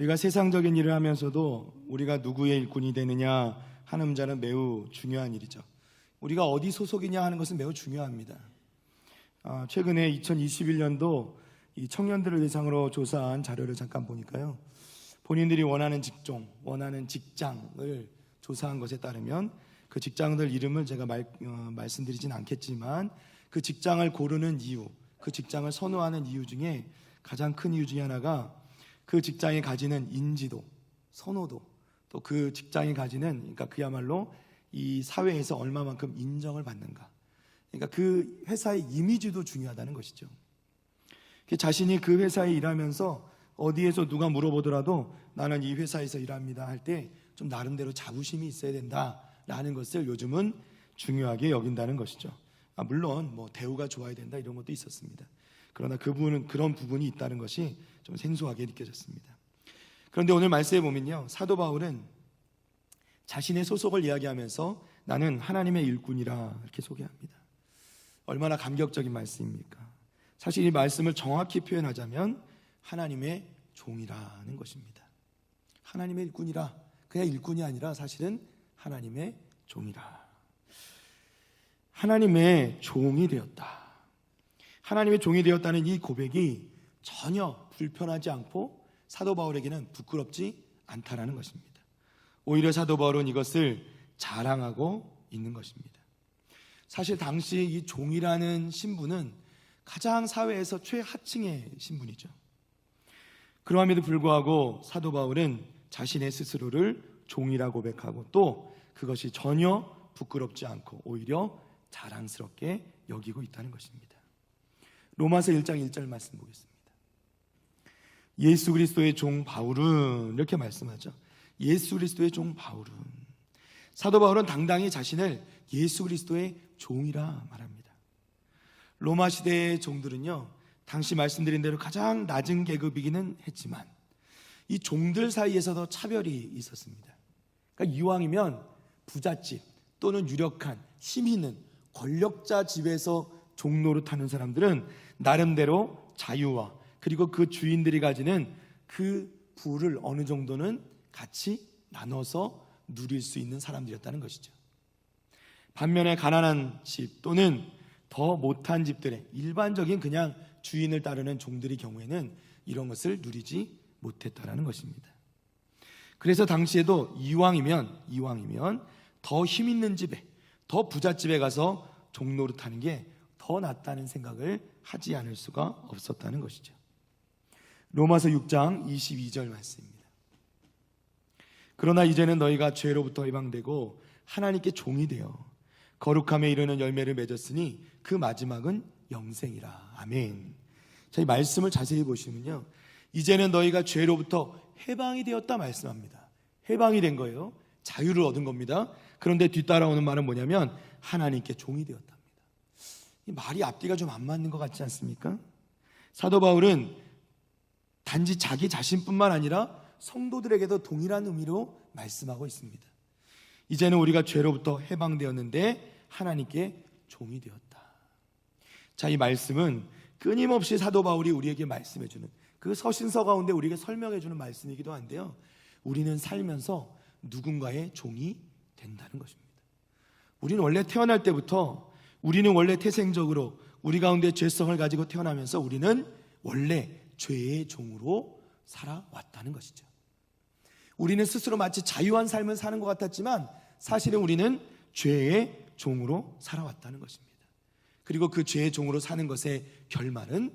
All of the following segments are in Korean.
우리가 세상적인 일을 하면서도 우리가 누구의 일꾼이 되느냐 하는 문제는 매우 중요한 일이죠. 우리가 어디 소속이냐 하는 것은 매우 중요합니다. 최근에 2021년도 이 청년들을 대상으로 조사한 자료를 잠깐 보니까요, 본인들이 원하는 직종, 원하는 직장을 조사한 것에 따르면 그 직장들 이름을 제가 말씀드리진 않겠지만 그 직장을 고르는 이유, 그 직장을 선호하는 이유 중에 가장 큰 이유 중에 하나가 그 직장이 가지는 인지도, 선호도, 또 그 직장이 가지는, 그러니까 그야말로 이 사회에서 얼마만큼 인정을 받는가, 그러니까 그 회사의 이미지도 중요하다는 것이죠. 자신이 그 회사에 일하면서 어디에서 누가 물어보더라도 나는 이 회사에서 일합니다 할 때 좀 나름대로 자부심이 있어야 된다라는 것을 요즘은 중요하게 여긴다는 것이죠. 물론 뭐 대우가 좋아야 된다 이런 것도 있었습니다. 그러나 그분은 그런 부분이 있다는 것이 좀 생소하게 느껴졌습니다. 그런데 오늘 말씀에 보면요, 사도 바울은 자신의 소속을 이야기하면서 나는 하나님의 일꾼이라 이렇게 소개합니다. 얼마나 감격적인 말씀입니까? 사실 이 말씀을 정확히 표현하자면 하나님의 종이라는 것입니다. 하나님의 일꾼이라, 그냥 일꾼이 아니라 사실은 하나님의 종이라. 하나님의 종이 되었다. 하나님의 종이 되었다는 이 고백이 전혀 불편하지 않고 사도 바울에게는 부끄럽지 않다라는 것입니다. 오히려 사도 바울은 이것을 자랑하고 있는 것입니다. 사실 당시 이 종이라는 신분은 가장 사회에서 최하층의 신분이죠. 그러함에도 불구하고 사도 바울은 자신의 스스로를 종이라고 고백하고 또 그것이 전혀 부끄럽지 않고 오히려 자랑스럽게 여기고 있다는 것입니다. 로마서 1장 1절 말씀 보겠습니다. 예수 그리스도의 종 바울은, 이렇게 말씀하죠. 예수 그리스도의 종 바울은. 사도 바울은 당당히 자신을 예수 그리스도의 종이라 말합니다. 로마 시대의 종들은요, 당시 말씀드린 대로 가장 낮은 계급이기는 했지만 이 종들 사이에서도 차별이 있었습니다. 그러니까 이왕이면 부잣집 또는 유력한 힘 있는 권력자 집에서 종노릇하는 사람들은 나름대로 자유와 그리고 그 주인들이 가지는 그 부를 어느 정도는 같이 나눠서 누릴 수 있는 사람들이었다는 것이죠. 반면에 가난한 집 또는 더 못한 집들의 일반적인 그냥 주인을 따르는 종들의 경우에는 이런 것을 누리지 못했다라는 것입니다. 그래서 당시에도 이왕이면 더 힘 있는 집에, 더 부잣집에 가서 종노릇하는 게 더 낫다는 생각을 하지 않을 수가 없었다는 것이죠. 로마서 6장 22절 말씀입니다. 그러나 이제는 너희가 죄로부터 해방되고 하나님께 종이 되어 거룩함에 이르는 열매를 맺었으니 그 마지막은 영생이라. 아멘. 자, 이 말씀을 자세히 보시면요, 이제는 너희가 죄로부터 해방이 되었다 말씀합니다. 해방이 된 거예요. 자유를 얻은 겁니다. 그런데 뒤따라오는 말은 뭐냐면 하나님께 종이 되었답니다. 이 말이 앞뒤가 좀 안 맞는 것 같지 않습니까? 사도 바울은 단지 자기 자신뿐만 아니라 성도들에게도 동일한 의미로 말씀하고 있습니다. 이제는 우리가 죄로부터 해방되었는데 하나님께 종이 되었다. 자, 이 말씀은 끊임없이 사도 바울이 우리에게 말씀해주는 그 서신서 가운데 우리에게 설명해주는 말씀이기도 한데요, 우리는 살면서 누군가의 종이 된다는 것입니다. 우리는 원래 태어날 때부터, 우리는 원래 태생적으로 우리 가운데 죄성을 가지고 태어나면서 우리는 원래 죄의 종으로 살아왔다는 것이죠. 우리는 스스로 마치 자유한 삶을 사는 것 같았지만 사실은 우리는 죄의 종으로 살아왔다는 것입니다. 그리고 그 죄의 종으로 사는 것의 결말은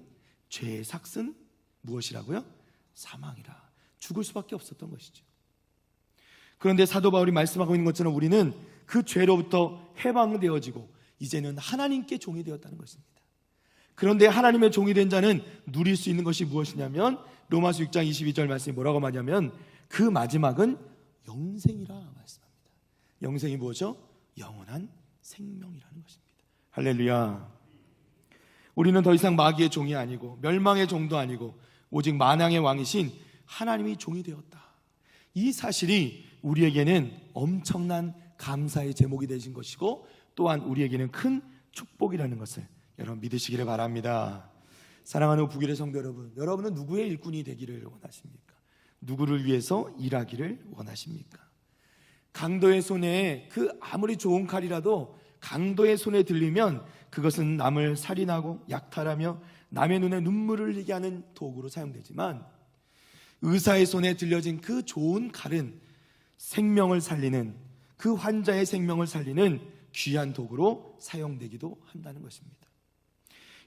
죄의 삭은 무엇이라고요? 사망이라. 죽을 수밖에 없었던 것이죠. 그런데 사도 바울이 말씀하고 있는 것처럼 우리는 그 죄로부터 해방되어지고 이제는 하나님께 종이 되었다는 것입니다. 그런데 하나님의 종이 된 자는 누릴 수 있는 것이 무엇이냐면 로마서 6장 22절 말씀이 뭐라고 말하냐면 그 마지막은 영생이라 말씀합니다. 영생이 뭐죠? 영원한 생명이라는 것입니다. 할렐루야. 우리는 더 이상 마귀의 종이 아니고 멸망의 종도 아니고 오직 만왕의 왕이신 하나님이 종이 되었다. 이 사실이 우리에게는 엄청난 감사의 제목이 되신 것이고 또한 우리에게는 큰 축복이라는 것을 여러분 믿으시기를 바랍니다. 사랑하는 북일의 성도 여러분, 여러분은 누구의 일꾼이 되기를 원하십니까? 누구를 위해서 일하기를 원하십니까? 강도의 손에 아무리 좋은 칼이라도 강도의 손에 들리면 그것은 남을 살인하고 약탈하며 남의 눈에 눈물을 흘리게 하는 도구로 사용되지만, 의사의 손에 들려진 그 좋은 칼은 생명을 살리는, 그 환자의 생명을 살리는 귀한 도구로 사용되기도 한다는 것입니다.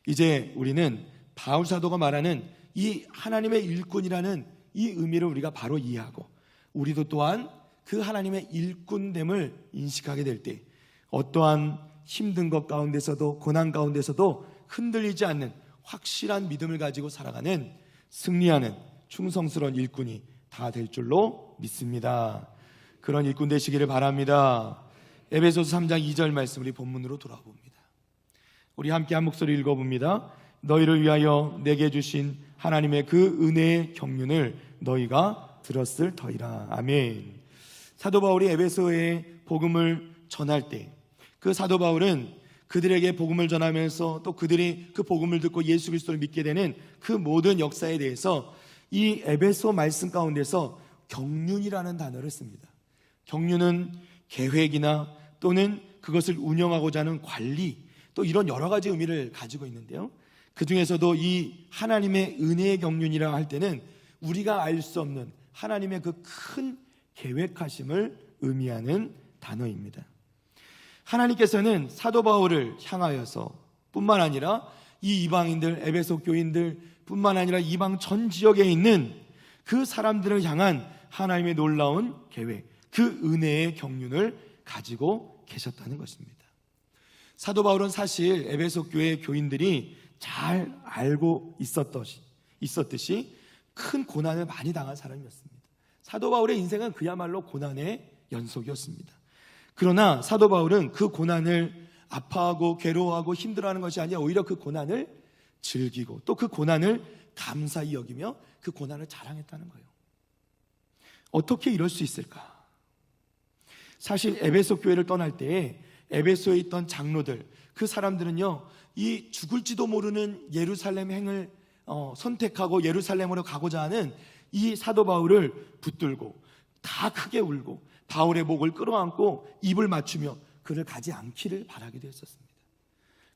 이제 우리는 바울 사도가 말하는 이 하나님의 일꾼이라는 이 의미를 우리가 바로 이해하고, 우리도 또한 그 하나님의 일꾼됨을 인식하게 될 때 어떠한 힘든 것 가운데서도, 고난 가운데서도 흔들리지 않는 확실한 믿음을 가지고 살아가는, 승리하는 충성스러운 일꾼이 다 될 줄로 믿습니다. 그런 일꾼 되시기를 바랍니다. 에베소서 3장 2절 말씀, 우리 본문으로 돌아와 봅니다. 우리 함께 한 목소리 읽어봅니다. 너희를 위하여 내게 주신 하나님의 그 은혜의 경륜을 너희가 들었을 터이라. 아멘. 사도 바울이 에베소에 복음을 전할 때, 그 사도 바울은 그들에게 복음을 전하면서 또 그들이 그 복음을 듣고 예수 그리스도를 믿게 되는 그 모든 역사에 대해서 이 에베소 말씀 가운데서 경륜이라는 단어를 씁니다. 경륜은 계획이나 또는 그것을 운영하고자 하는 관리, 또 이런 여러 가지 의미를 가지고 있는데요, 그 중에서도 이 하나님의 은혜의 경륜이라 할 때는 우리가 알 수 없는 하나님의 그 큰 계획하심을 의미하는 단어입니다. 하나님께서는 사도 바울을 향하여서 뿐만 아니라 이 이방인들, 에베소 교인들 뿐만 아니라 이방 전 지역에 있는 그 사람들을 향한 하나님의 놀라운 계획, 그 은혜의 경륜을 가지고 계셨다는 것입니다. 사도 바울은 사실 에베소 교회 교인들이 잘 알고 있었듯이 큰 고난을 많이 당한 사람이었습니다. 사도 바울의 인생은 그야말로 고난의 연속이었습니다. 그러나 사도 바울은 그 고난을 아파하고 괴로워하고 힘들어하는 것이 아니라 오히려 그 고난을 즐기고 또 그 고난을 감사히 여기며 그 고난을 자랑했다는 거예요. 어떻게 이럴 수 있을까? 사실 에베소 교회를 떠날 때에 에베소에 있던 장로들, 그 사람들은요, 이 죽을지도 모르는 예루살렘 행을 선택하고 예루살렘으로 가고자 하는 이 사도 바울을 붙들고 다 크게 울고 바울의 목을 끌어안고 입을 맞추며 그를 가지 않기를 바라기도 했었습니다.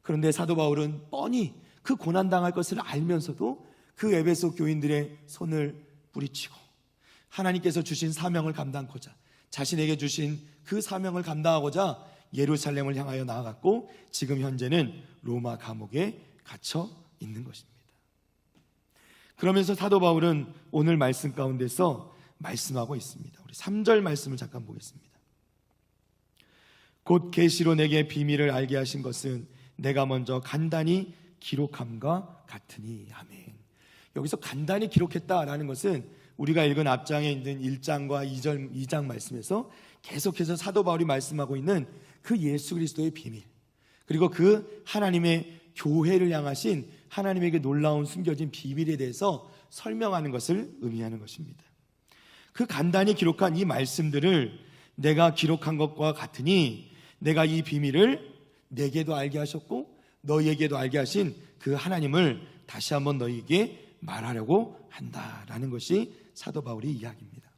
그런데 사도 바울은 뻔히 그 고난당할 것을 알면서도 그 에베소 교인들의 손을 뿌리치고 하나님께서 주신 사명을 감당하고자, 자신에게 주신 그 사명을 감당하고자 예루살렘을 향하여 나아갔고, 지금 현재는 로마 감옥에 갇혀 있는 것입니다. 그러면서 사도 바울은 오늘 말씀 가운데서 말씀하고 있습니다. 우리 3절 말씀을 잠깐 보겠습니다. 곧 계시로 내게 비밀을 알게 하신 것은 내가 먼저 간단히 기록함과 같으니. 아멘. 여기서 간단히 기록했다라는 것은 우리가 읽은 앞장에 있는 1장과 2장 말씀에서 계속해서 사도 바울이 말씀하고 있는 그 예수 그리스도의 비밀, 그리고 그 하나님의 교회를 향하신 하나님의 그 놀라운 숨겨진 비밀에 대해서 설명하는 것을 의미하는 것입니다. 그 간단히 기록한 이 말씀들을 내가 기록한 것과 같으니, 내가 이 비밀을 내게도 알게 하셨고 너희에게도 알게 하신 그 하나님을 다시 한번 너희에게 말하려고 한다라는 것이 사도 바울의 이야기입니다.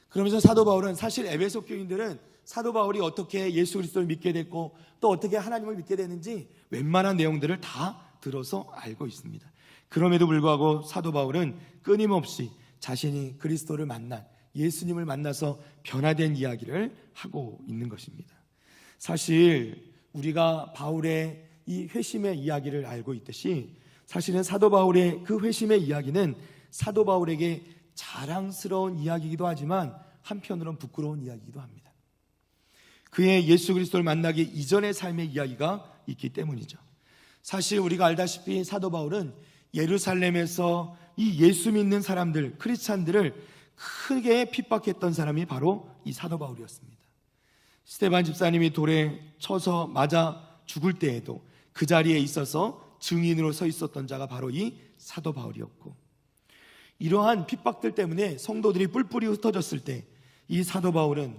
그러면서 사도 바울은, 사실 에베소 교인들은 사도 바울이 어떻게 예수 그리스도를 믿게 됐고 또 어떻게 하나님을 믿게 되는지 웬만한 내용들을 다 들어서 알고 있습니다. 그럼에도 불구하고 사도 바울은 끊임없이 자신이 그리스도를 만난, 예수님을 만나서 변화된 이야기를 하고 있는 것입니다. 사실 우리가 바울의 이 회심의 이야기를 알고 있듯이, 사실은 사도 바울의 그 회심의 이야기는 사도 바울에게 자랑스러운 이야기이기도 하지만 한편으로는 부끄러운 이야기이기도 합니다. 그의 예수 그리스도를 만나기 이전의 삶의 이야기가 있기 때문이죠. 사실 우리가 알다시피 사도 바울은 예루살렘에서 이 예수 믿는 사람들, 크리스찬들을 크게 핍박했던 사람이 바로 이 사도 바울이었습니다. 스데반 집사님이 돌에 쳐서 맞아 죽을 때에도 그 자리에 있어서 증인으로 서 있었던 자가 바로 이 사도 바울이었고, 이러한 핍박들 때문에 성도들이 뿔뿔이 흩어졌을 때 이 사도 바울은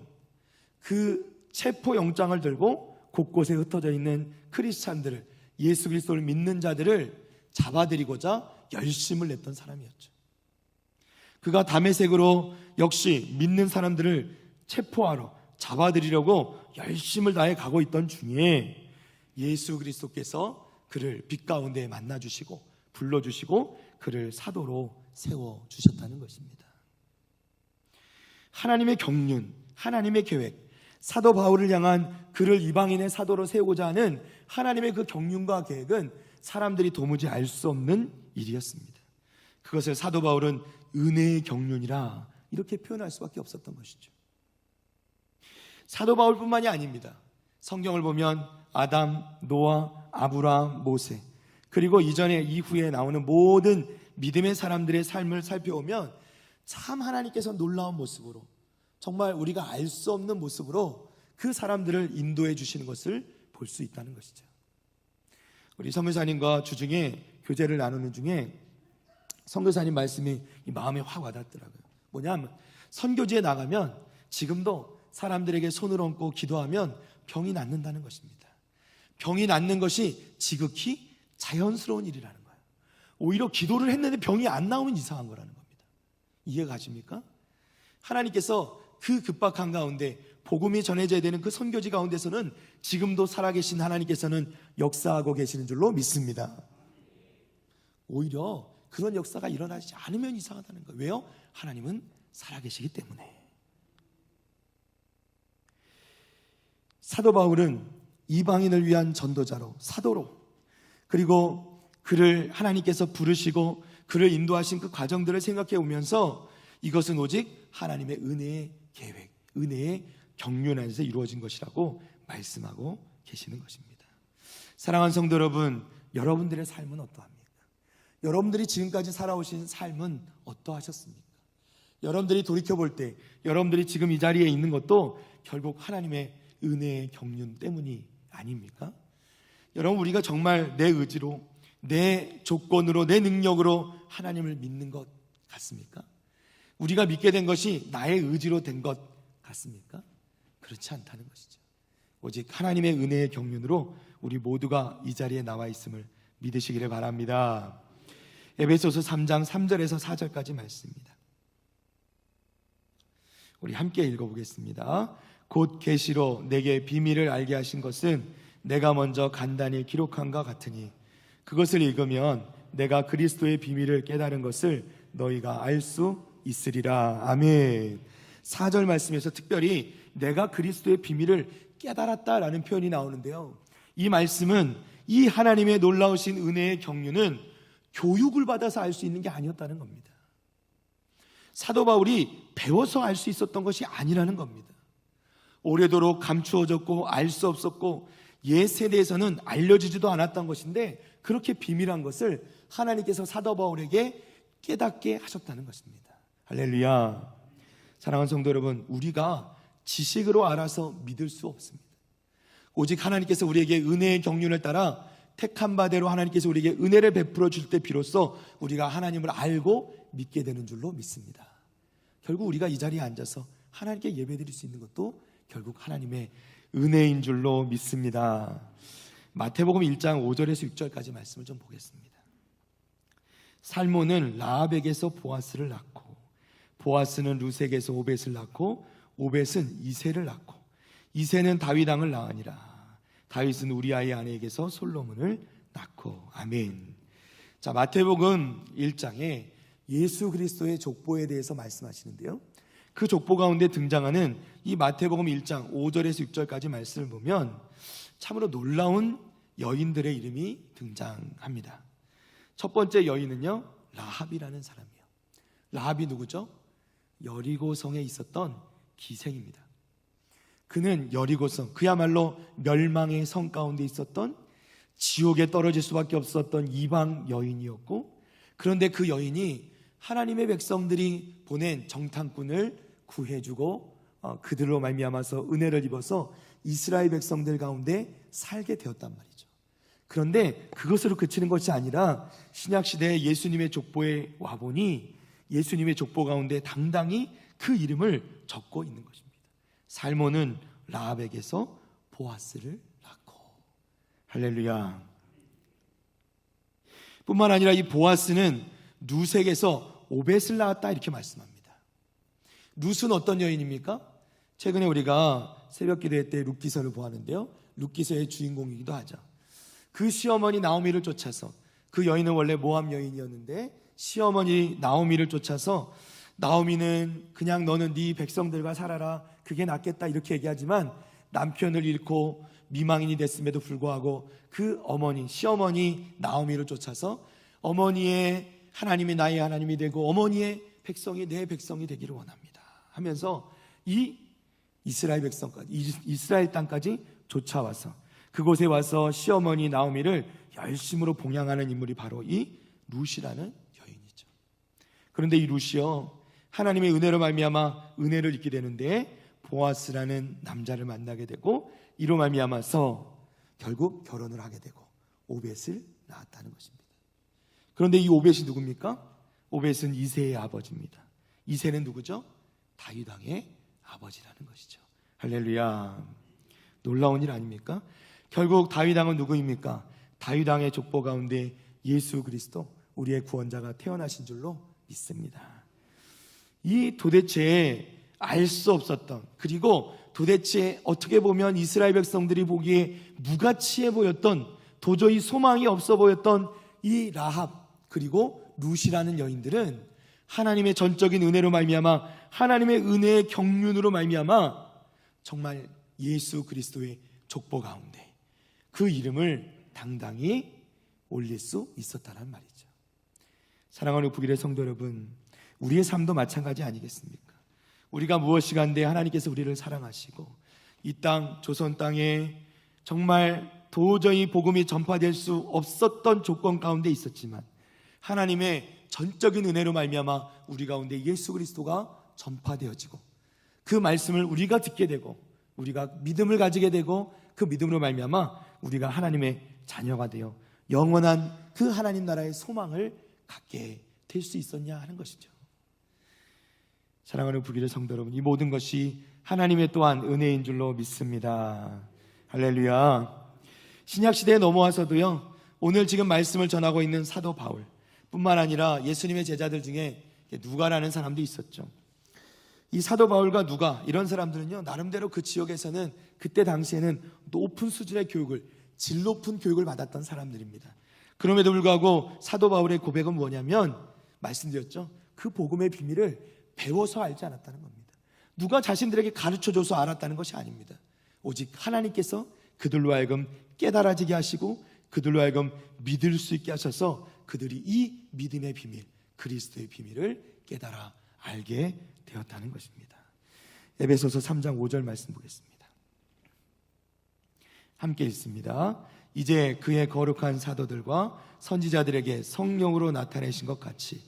그 체포영장을 들고 곳곳에 흩어져 있는 크리스찬들을, 예수 그리스도를 믿는 자들을 잡아들이고자 열심을 냈던 사람이었죠. 그가 다메섹으로 역시 믿는 사람들을 체포하러 잡아들이려고 열심을 다해 가고 있던 중에 예수 그리스도께서 그를 빛 가운데 만나주시고 불러주시고 그를 사도로 세워주셨다는 것입니다. 하나님의 경륜, 하나님의 계획, 사도 바울을 향한 그를 이방인의 사도로 세우고자 하는 하나님의 그 경륜과 계획은 사람들이 도무지 알 수 없는 일이었습니다. 그것을 사도 바울은 은혜의 경륜이라 이렇게 표현할 수밖에 없었던 것이죠. 사도 바울뿐만이 아닙니다. 성경을 보면 아담, 노아, 아브라함, 모세, 그리고 이전에 이후에 나오는 모든 믿음의 사람들의 삶을 살펴보면 참 하나님께서 놀라운 모습으로, 정말 우리가 알 수 없는 모습으로 그 사람들을 인도해 주시는 것을 볼 수 있다는 것이죠. 우리 선교사님과 주중에 교제를 나누는 중에 선교사님 말씀이 마음에 확 와닿더라고요. 뭐냐면 선교지에 나가면 지금도 사람들에게 손을 얹고 기도하면 병이 낫는다는 것입니다. 병이 낫는 것이 지극히 자연스러운 일이라는 거예요. 오히려 기도를 했는데 병이 안 나오면 이상한 거라는 겁니다. 이해가 가십니까? 하나님께서 그 급박한 가운데 복음이 전해져야 되는 그 선교지 가운데서는 지금도 살아계신 하나님께서는 역사하고 계시는 줄로 믿습니다. 오히려 그런 역사가 일어나지 않으면 이상하다는 거예요. 왜요? 하나님은 살아계시기 때문에. 사도 바울은 이방인을 위한 전도자로, 사도로, 그리고 그를 하나님께서 부르시고 그를 인도하신 그 과정들을 생각해 오면서 이것은 오직 하나님의 은혜의 계획, 은혜의 경륜 안에서 이루어진 것이라고 말씀하고 계시는 것입니다. 사랑하는 성도 여러분, 여러분들의 삶은 어떠합니까? 여러분들이 지금까지 살아오신 삶은 어떠하셨습니까? 여러분들이 돌이켜볼 때 여러분들이 지금 이 자리에 있는 것도 결국 하나님의 은혜의 경륜 때문이 아닙니까? 여러분, 우리가 정말 내 의지로, 내 조건으로, 내 능력으로 하나님을 믿는 것 같습니까? 우리가 믿게 된 것이 나의 의지로 된 것 같습니까? 그렇지 않다는 것이죠. 오직 하나님의 은혜의 경륜으로 우리 모두가 이 자리에 나와 있음을 믿으시기를 바랍니다. 에베소서 3장 3절에서 4절까지 말씀입니다. 우리 함께 읽어보겠습니다. 곧 계시로 내게 비밀을 알게 하신 것은 내가 먼저 간단히 기록한 것 같으니 그것을 읽으면 내가 그리스도의 비밀을 깨달은 것을 너희가 알 수 있으리라. 아멘. 4절 말씀에서 특별히 내가 그리스도의 비밀을 깨달았다라는 표현이 나오는데요, 이 말씀은 이 하나님의 놀라우신 은혜의 경륜은 교육을 받아서 알 수 있는 게 아니었다는 겁니다. 사도 바울이 배워서 알 수 있었던 것이 아니라는 겁니다. 오래도록 감추어졌고 알 수 없었고 옛 세대에서는 알려지지도 않았던 것인데 그렇게 비밀한 것을 하나님께서 사도 바울에게 깨닫게 하셨다는 것입니다. 할렐루야. 사랑하는 성도 여러분, 우리가 지식으로 알아서 믿을 수 없습니다. 오직 하나님께서 우리에게 은혜의 경륜을 따라 택한 바대로 하나님께서 우리에게 은혜를 베풀어 줄 때 비로소 우리가 하나님을 알고 믿게 되는 줄로 믿습니다. 결국 우리가 이 자리에 앉아서 하나님께 예배드릴 수 있는 것도 결국 하나님의 은혜인 줄로 믿습니다. 마태복음 1장 5절에서 6절까지 말씀을 좀 보겠습니다. 살모는 라합에게서 보아스를 낳고 보아스는 루색에서 오벳을 낳고 오벳은 이새를 낳고 이새는 다윗 왕을 낳으니라. 다윗은 우리아의 아내에게서 솔로몬을 낳고. 아멘. 자, 마태복음 1장에 예수 그리스도의 족보에 대해서 말씀하시는데요, 그 족보 가운데 등장하는 이 마태복음 1장 5절에서 6절까지 말씀을 보면 참으로 놀라운 여인들의 이름이 등장합니다. 첫 번째 여인은요, 라합이라는 사람이에요. 라합이 누구죠? 여리고성에 있었던 기생입니다. 그는 여리고성, 그야말로 멸망의 성 가운데 있었던, 지옥에 떨어질 수밖에 없었던 이방 여인이었고, 그런데 그 여인이 하나님의 백성들이 보낸 정탐꾼을 구해주고 그들로 말미암아서 은혜를 입어서 이스라엘 백성들 가운데 살게 되었단 말이죠. 그런데 그것으로 그치는 것이 아니라 신약시대에 예수님의 족보에 와보니 예수님의 족보 가운데 당당히 그 이름을 적고 있는 것입니다. 살모는 라합에게서 보아스를 낳고. 할렐루야. 뿐만 아니라 이 보아스는 누색에서 오벳을 낳았다 이렇게 말씀합니다. 룻은 어떤 여인입니까? 최근에 우리가 새벽 기도회 때 룻기서를 보았는데요, 룻기서의 주인공이기도 하죠. 그 시어머니 나오미를 쫓아서, 그 여인은 원래 모압 여인이었는데 시어머니 나오미를 쫓아서, 나오미는 그냥 너는 네 백성들과 살아라, 그게 낫겠다 이렇게 얘기하지만 남편을 잃고 미망인이 됐음에도 불구하고 그 어머니, 시어머니 나오미를 쫓아서 어머니의 하나님이 나의 하나님이 되고 어머니의 백성이 내 백성이 되기를 원합니다 하면서 이 이스라엘 백성까지, 이스라엘 땅까지 쫓아와서 그곳에 와서 시어머니 나오미를 열심으로 봉양하는 인물이 바로 이 룻이라는 여인이죠. 그런데 이 룻이요, 하나님의 은혜로 말미암아 은혜를 입게 되는데 보아스라는 남자를 만나게 되고 이로 말미암아서 결국 결혼을 하게 되고 오벳을 낳았다는 것입니다. 그런데 이 오벳이 누굽니까? 오벳은 이새의 아버지입니다. 이새는 누구죠? 다윗 왕의 아버지라는 것이죠. 할렐루야. 놀라운 일 아닙니까? 결국 다윗 왕은 누구입니까? 다윗 왕의 족보 가운데 예수 그리스도, 우리의 구원자가 태어나신 줄로 믿습니다. 이 도대체 알 수 없었던, 그리고 도대체 어떻게 보면 이스라엘 백성들이 보기에 무가치해 보였던, 도저히 소망이 없어 보였던 이 라합 그리고 룻이라는 여인들은 하나님의 전적인 은혜로 말미암아, 하나님의 은혜의 경륜으로 말미암아 정말 예수 그리스도의 족보 가운데 그 이름을 당당히 올릴 수 있었다는 말이죠. 사랑하는 북일의 성도 여러분, 우리의 삶도 마찬가지 아니겠습니까? 우리가 무엇이간데 하나님께서 우리를 사랑하시고 이 땅 조선 땅에 정말 도저히 복음이 전파될 수 없었던 조건 가운데 있었지만 하나님의 전적인 은혜로 말미암아 우리 가운데 예수 그리스도가 전파되어지고 그 말씀을 우리가 듣게 되고 우리가 믿음을 가지게 되고 그 믿음으로 말미암아 우리가 하나님의 자녀가 되어 영원한 그 하나님 나라의 소망을 갖게 될 수 있었냐 하는 것이죠. 사랑하는 북일의 성도 여러분, 이 모든 것이 하나님의 또한 은혜인 줄로 믿습니다. 할렐루야. 신약시대에 넘어와서도요, 오늘 지금 말씀을 전하고 있는 사도 바울 뿐만 아니라 예수님의 제자들 중에 누가라는 사람도 있었죠. 이 사도 바울과 누가, 이런 사람들은요, 나름대로 그 지역에서는 그때 당시에는 높은 수준의 교육을, 질 높은 교육을 받았던 사람들입니다. 그럼에도 불구하고 사도 바울의 고백은 뭐냐면, 말씀드렸죠, 그 복음의 비밀을 배워서 알지 않았다는 겁니다. 누가 자신들에게 가르쳐줘서 알았다는 것이 아닙니다. 오직 하나님께서 그들로 하여금 깨달아지게 하시고 그들로 하여금 믿을 수 있게 하셔서 그들이 이 믿음의 비밀, 그리스도의 비밀을 깨달아 알게 되었다는 것입니다. 에베소서 3장 5절 말씀 보겠습니다. 함께 읽습니다. 이제 그의 거룩한 사도들과 선지자들에게 성령으로 나타내신 것 같이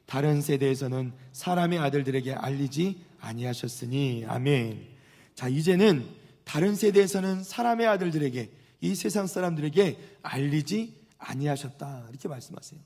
다른 세대에서는 사람의 아들들에게 알리지 아니하셨으니. 아멘. 자, 이제는 다른 세대에서는 사람의 아들들에게, 이 세상 사람들에게 알리지 아니하셨다 이렇게 말씀하세요.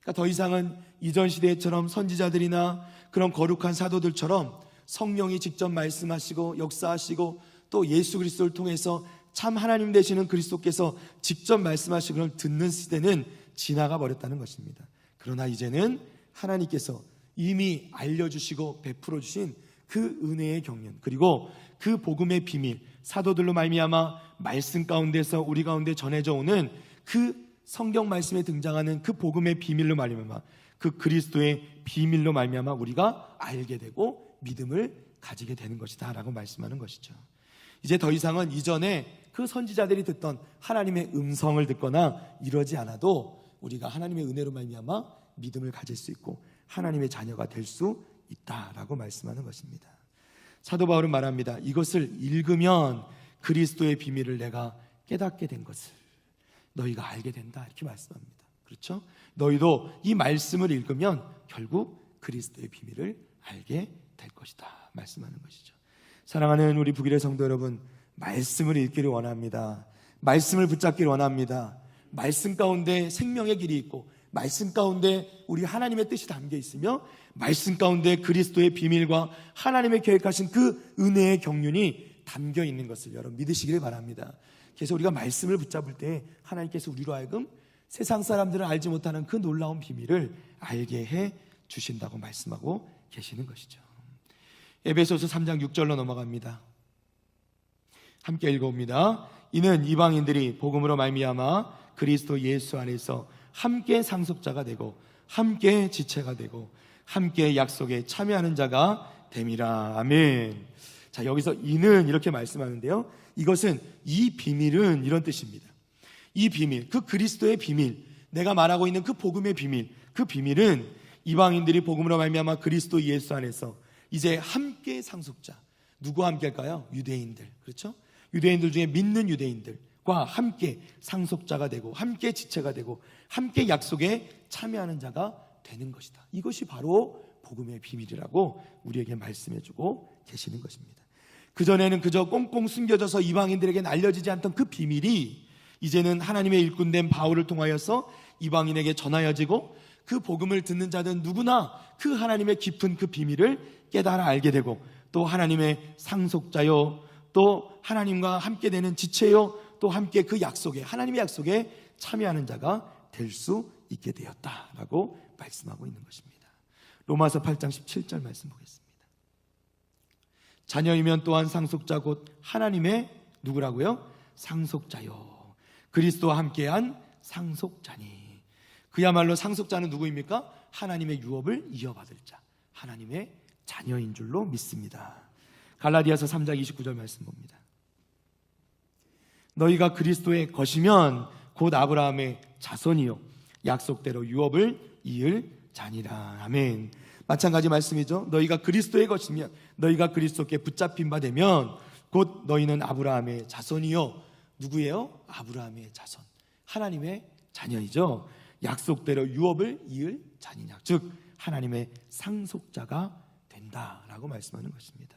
그러니까 더 이상은 이전 시대처럼 선지자들이나 그런 거룩한 사도들처럼 성령이 직접 말씀하시고 역사하시고 또 예수 그리스도를 통해서 참 하나님 되시는 그리스도께서 직접 말씀하시고 그걸 듣는 시대는 지나가 버렸다는 것입니다. 그러나 이제는 하나님께서 이미 알려주시고 베풀어 주신 그 은혜의 경륜, 그리고 그 복음의 비밀, 사도들로 말미암아 말씀 가운데서 우리 가운데 전해져 오는 그 성경 말씀에 등장하는 그 복음의 비밀로 말미암아, 그 그리스도의 비밀로 말미암아 우리가 알게 되고 믿음을 가지게 되는 것이다 라고 말씀하는 것이죠. 이제 더 이상은 이전에 그 선지자들이 듣던 하나님의 음성을 듣거나 이러지 않아도 우리가 하나님의 은혜로 말미암아 믿음을 가질 수 있고 하나님의 자녀가 될 수 있다라고 말씀하는 것입니다. 사도 바울은 말합니다. 이것을 읽으면 그리스도의 비밀을 내가 깨닫게 된 것을 너희가 알게 된다 이렇게 말씀합니다. 그렇죠? 너희도 이 말씀을 읽으면 결국 그리스도의 비밀을 알게 될 것이다 말씀하는 것이죠. 사랑하는 우리 북일의 성도 여러분, 말씀을 읽기를 원합니다. 말씀을 붙잡기를 원합니다. 말씀 가운데 생명의 길이 있고 말씀 가운데 우리 하나님의 뜻이 담겨 있으며 말씀 가운데 그리스도의 비밀과 하나님의 계획하신 그 은혜의 경륜이 담겨 있는 것을 여러분 믿으시기를 바랍니다. 그래서 우리가 말씀을 붙잡을 때 하나님께서 우리로 하여금 세상 사람들은 알지 못하는 그 놀라운 비밀을 알게 해 주신다고 말씀하고 계시는 것이죠. 에베소서 3장 6절로 넘어갑니다. 함께 읽어봅니다. 이는 이방인들이 복음으로 말미암아 그리스도 예수 안에서 함께 상속자가 되고 함께 지체가 되고 함께 약속에 참여하는 자가 됨이라. 아멘. 자, 여기서 이는 이렇게 말씀하는데요, 이것은 이 비밀은 이런 뜻입니다. 이 비밀, 그 그리스도의 비밀, 내가 말하고 있는 그 복음의 비밀, 그 비밀은 이방인들이 복음으로 말미암아 그리스도 예수 안에서 이제 함께 상속자, 누구와 함께 할까요? 유대인들, 그렇죠? 유대인들 중에 믿는 유대인들과 함께 상속자가 되고 함께 지체가 되고 함께 약속에 참여하는 자가 되는 것이다. 이것이 바로 복음의 비밀이라고 우리에게 말씀해주고 계시는 것입니다. 그전에는 그저 꽁꽁 숨겨져서 이방인들에게는 알려지지 않던 그 비밀이 이제는 하나님의 일꾼된 바울을 통하여서 이방인에게 전하여지고 그 복음을 듣는 자든 누구나 그 하나님의 깊은 그 비밀을 깨달아 알게 되고 또 하나님의 상속자요, 또 하나님과 함께 되는 지체요, 또 함께 그 약속에, 하나님의 약속에 참여하는 자가 될 수 있게 되었다라고 말씀하고 있는 것입니다. 로마서 8장 17절 말씀 보겠습니다. 자녀이면 또한 상속자 곧 하나님의 누구라고요? 상속자요, 그리스도와 함께한 상속자니. 그야말로 상속자는 누구입니까? 하나님의 유업을 이어받을 자, 하나님의 자녀인 줄로 믿습니다. 갈라디아서 3장 29절 말씀 봅니다. 너희가 그리스도의 것이면 곧 아브라함의 자손이요 약속대로 유업을 이을 자니라. 아멘. 마찬가지 말씀이죠. 너희가 그리스도의 것이면, 너희가 그리스도께 붙잡힌 바 되면 곧 너희는 아브라함의 자손이요. 누구예요? 아브라함의 자손, 하나님의 자녀이죠. 약속대로 유업을 이을 자니냐, 즉 하나님의 상속자가 된다라고 말씀하는 것입니다.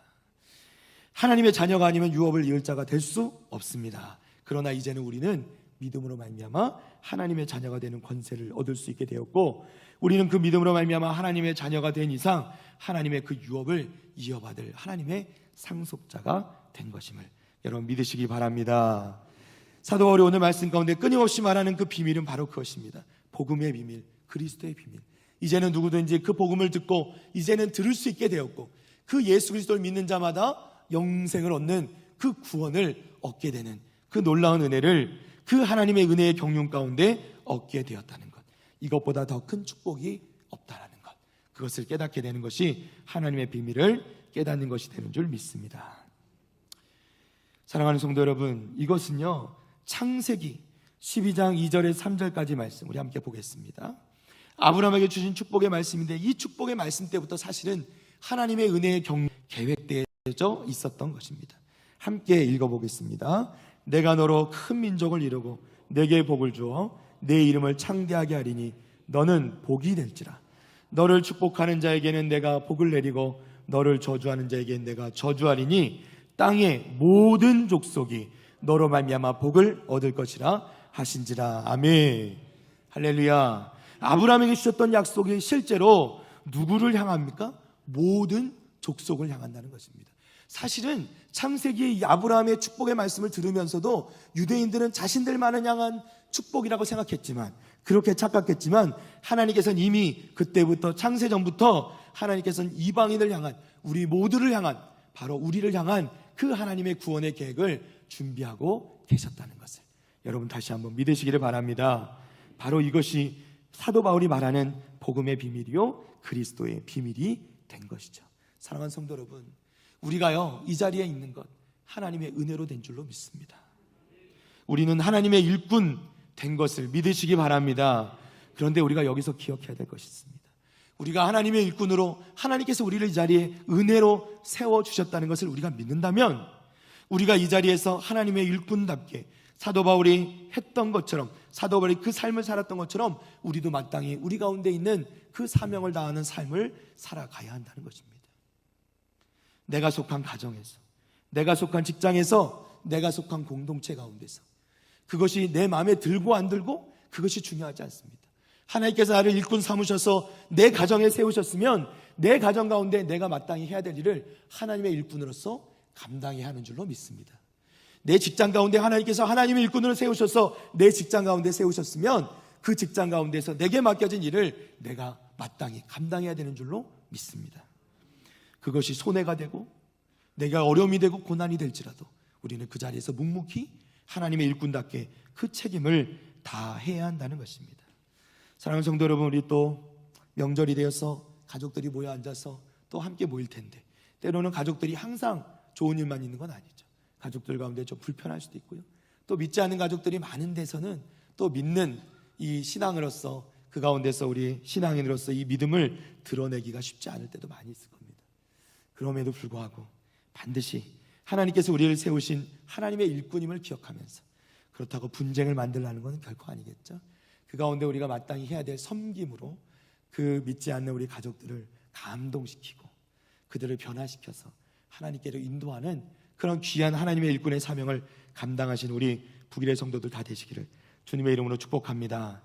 하나님의 자녀가 아니면 유업을 이을 자가 될 수 없습니다. 그러나 이제는 우리는 믿음으로 말미암아 하나님의 자녀가 되는 권세를 얻을 수 있게 되었고, 우리는 그 믿음으로 말미암아 하나님의 자녀가 된 이상 하나님의 그 유업을 이어받을 하나님의 상속자가 된 것임을 여러분 믿으시기 바랍니다. 사도 바울이 오늘 말씀 가운데 끊임없이 말하는 그 비밀은 바로 그것입니다. 복음의 비밀, 그리스도의 비밀. 이제는 누구든지 그 복음을 듣고 이제는 들을 수 있게 되었고, 그 예수 그리스도를 믿는 자마다 영생을 얻는 그 구원을 얻게 되는 그 놀라운 은혜를 그 하나님의 은혜의 경륜 가운데 얻게 되었다는 것, 이것보다 더 큰 축복이 없다라는 것, 그것을 깨닫게 되는 것이 하나님의 비밀을 깨닫는 것이 되는 줄 믿습니다. 사랑하는 성도 여러분, 이것은요 창세기 12장 2절에 3절까지 말씀 우리 함께 보겠습니다. 아브라함에게 주신 축복의 말씀인데, 이 축복의 말씀 때부터 사실은 하나님의 은혜의 경륜 계획되어져 있었던 것입니다. 함께 읽어보겠습니다. 내가 너로 큰 민족을 이루고 내게 복을 주어 내 이름을 창대하게 하리니 너는 복이 될지라. 너를 축복하는 자에게는 내가 복을 내리고 너를 저주하는 자에게는 내가 저주하리니 땅의 모든 족속이 너로 말미암아 복을 얻을 것이라 하신지라. 아멘. 할렐루야. 아브라함에게 주셨던 약속이 실제로 누구를 향합니까? 모든 족속을 향한다는 것입니다. 사실은 창세기 아브라함의 축복의 말씀을 들으면서도 유대인들은 자신들만을 향한 축복이라고 생각했지만, 그렇게 착각했지만, 하나님께서는 이미 그때부터 창세전부터 하나님께서는 이방인을 향한, 우리 모두를 향한, 바로 우리를 향한 그 하나님의 구원의 계획을 준비하고 계셨다는 것을 여러분 다시 한번 믿으시기를 바랍니다. 바로 이것이 사도 바울이 말하는 복음의 비밀이요 그리스도의 비밀이 된 것이죠. 사랑하는 성도 여러분, 우리가요 이 자리에 있는 것 하나님의 은혜로 된 줄로 믿습니다. 우리는 하나님의 일꾼 된 것을 믿으시기 바랍니다. 그런데 우리가 여기서 기억해야 될 것이 있습니다. 우리가 하나님의 일꾼으로 하나님께서 우리를 이 자리에 은혜로 세워주셨다는 것을 우리가 믿는다면, 우리가 이 자리에서 하나님의 일꾼답게 사도 바울이 했던 것처럼, 사도 바울이 그 삶을 살았던 것처럼 우리도 마땅히 우리 가운데 있는 그 사명을 다하는 삶을 살아가야 한다는 것입니다. 내가 속한 가정에서, 내가 속한 직장에서, 내가 속한 공동체 가운데서, 그것이 내 마음에 들고 안 들고 그것이 중요하지 않습니다. 하나님께서 나를 일꾼 삼으셔서 내 가정에 세우셨으면 내 가정 가운데 내가 마땅히 해야 될 일을 하나님의 일꾼으로서 감당해야 하는 줄로 믿습니다. 내 직장 가운데 하나님께서 하나님의 일꾼으로 세우셔서 내 직장 가운데 세우셨으면 그 직장 가운데서 내게 맡겨진 일을 내가 마땅히 감당해야 되는 줄로 믿습니다. 그것이 손해가 되고 내가 어려움이 되고 고난이 될지라도 우리는 그 자리에서 묵묵히 하나님의 일꾼답게 그 책임을 다해야 한다는 것입니다. 사랑하는 성도 여러분, 우리 또 명절이 되어서 가족들이 모여 앉아서 또 함께 모일 텐데, 때로는 가족들이 항상 좋은 일만 있는 건 아니죠. 가족들 가운데 좀 불편할 수도 있고요. 또 믿지 않는 가족들이 많은 데서는 또 믿는 이 신앙으로서, 그 가운데서 우리 신앙인으로서 이 믿음을 드러내기가 쉽지 않을 때도 많이 있을 겁니다. 그럼에도 불구하고 반드시 하나님께서 우리를 세우신 하나님의 일꾼임을 기억하면서, 그렇다고 분쟁을 만들라는 것은 결코 아니겠죠. 그 가운데 우리가 마땅히 해야 될 섬김으로 그 믿지 않는 우리 가족들을 감동시키고 그들을 변화시켜서 하나님께로 인도하는 그런 귀한 하나님의 일꾼의 사명을 감당하신 우리 북일의 성도들 다 되시기를 주님의 이름으로 축복합니다.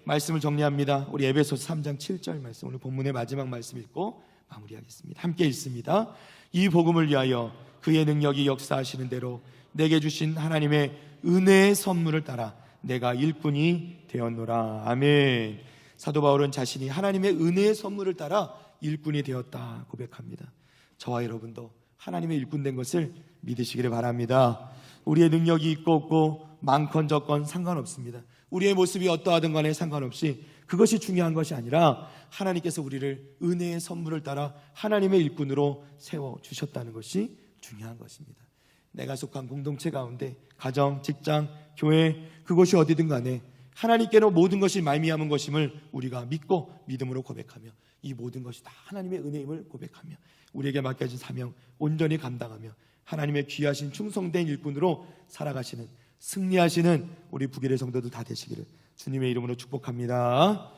말씀을 정리합니다. 우리 에베소서 3장 7절 말씀, 오늘 본문의 마지막 말씀 읽고 마무리하겠습니다. 함께 읽습니다. 이 복음을 위하여 그의 능력이 역사하시는 대로 내게 주신 하나님의 은혜의 선물을 따라 내가 일꾼이 되었노라. 아멘. 사도 바울은 자신이 하나님의 은혜의 선물을 따라 일꾼이 되었다 고백합니다. 저와 여러분도 하나님의 일꾼 된 것을 믿으시기를 바랍니다. 우리의 능력이 있고 없고 많건 적건 상관없습니다. 우리의 모습이 어떠하든 간에 상관없이 그것이 중요한 것이 아니라 하나님께서 우리를 은혜의 선물을 따라 하나님의 일꾼으로 세워주셨다는 것이 중요한 것입니다. 내가 속한 공동체 가운데, 가정, 직장, 교회, 그곳이 어디든 간에 하나님께로 모든 것이 말미암은 것임을 우리가 믿고 믿음으로 고백하며, 이 모든 것이 다 하나님의 은혜임을 고백하며 우리에게 맡겨진 사명 온전히 감당하며 하나님의 귀하신 충성된 일꾼으로 살아가시는, 승리하시는 우리 북일의 성도들 다 되시기를 주님의 이름으로 축복합니다.